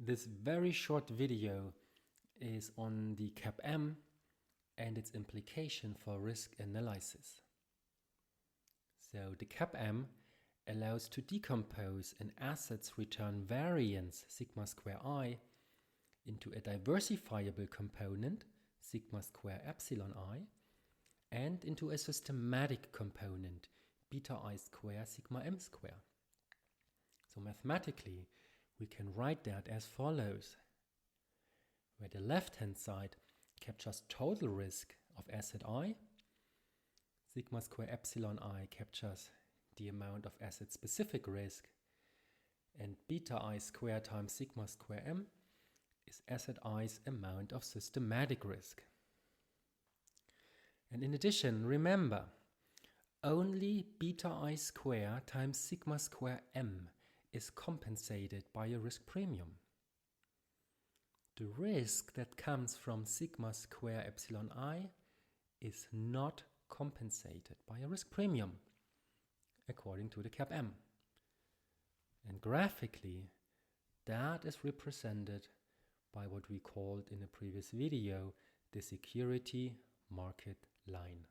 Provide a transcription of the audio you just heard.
This very short video is on the CAPM and its implication for risk analysis. So the CAPM allows to decompose an asset's return variance sigma square I into a diversifiable component sigma square epsilon I and into a systematic component beta I square sigma m square. So mathematically, we can write that as follows, where the left-hand side captures total risk of asset I, sigma square epsilon I captures the amount of asset-specific risk, and beta I square times sigma square m is asset I's amount of systematic risk. And in addition, remember, only beta I square times sigma square m is compensated by a risk premium. The risk that comes from sigma square epsilon I is not compensated by a risk premium, according to the CAPM. And graphically, that is represented by what we called in a previous video the security market line.